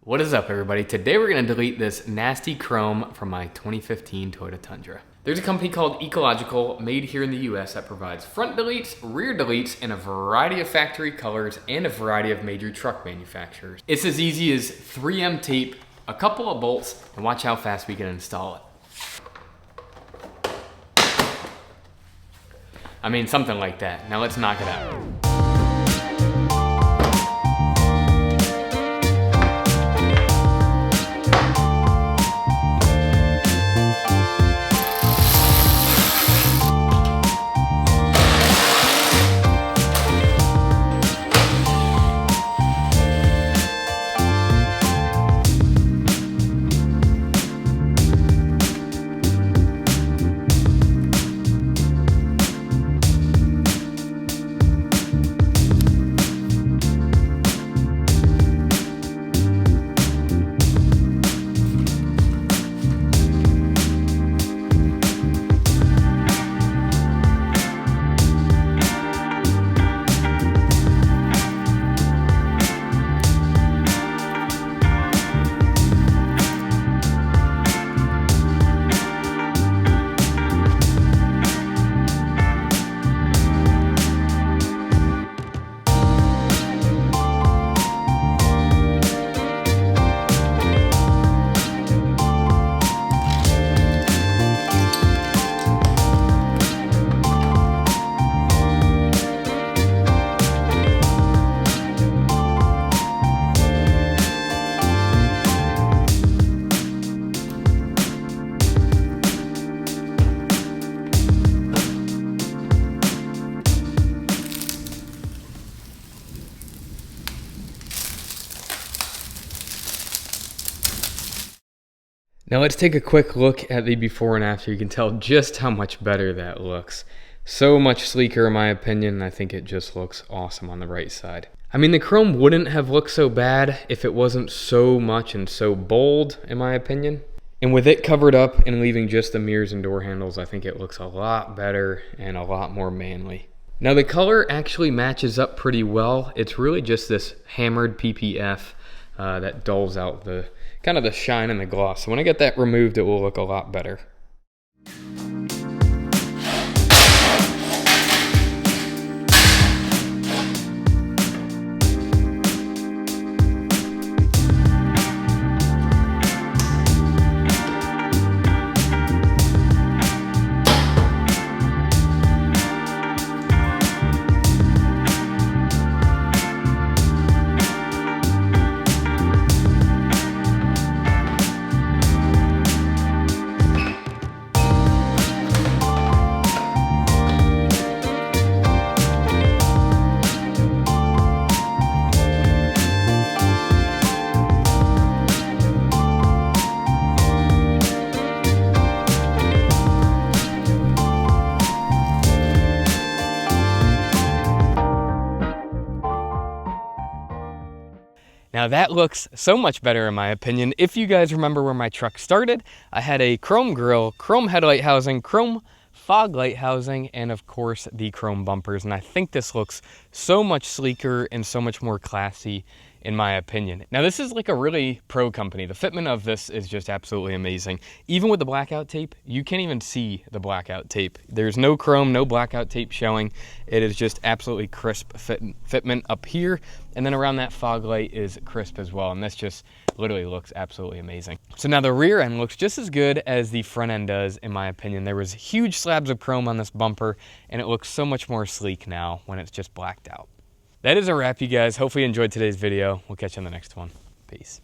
What is up, everybody? Today we're going to delete this nasty chrome from my 2015 Toyota Tundra. There's a company called Ecoological made here in the US that provides front deletes, rear deletes in a variety of factory colors and a variety of major truck manufacturers. It's as easy as 3M tape, a couple of bolts, and watch how fast we can install it. I mean, something like that. Now let's knock it out. Now let's take a quick look at the before and after. You can tell just how much better that looks. So much sleeker in my opinion. I think it just looks awesome on the right side. I mean, the chrome wouldn't have looked so bad if it wasn't so much and so bold in my opinion. And with it covered up and leaving just the mirrors and door handles, I think it looks a lot better and a lot more manly. Now the color actually matches up pretty well. It's really just this hammered PPF that dulls out the kind of the shine and the gloss. So when I get that removed, it will look a lot better. Now that looks so much better in my opinion. If you guys remember where my truck started, I had a chrome grille, chrome headlight housing, chrome fog light housing, and of course the chrome bumpers. And I think this looks so much sleeker and so much more classy in my opinion. Now this is like a really pro company. The fitment of this is just absolutely amazing. Even with the blackout tape, you can't even see the blackout tape. There's no chrome, no blackout tape showing. It is just absolutely crisp fitment up here. And then around that fog light is crisp as well. And this just literally looks absolutely amazing. So now the rear end looks just as good as the front end does in my opinion. There was huge slabs of chrome on this bumper and it looks so much more sleek now when it's just blacked out. That is a wrap, you guys. Hopefully you enjoyed today's video. We'll catch you on the next one. Peace.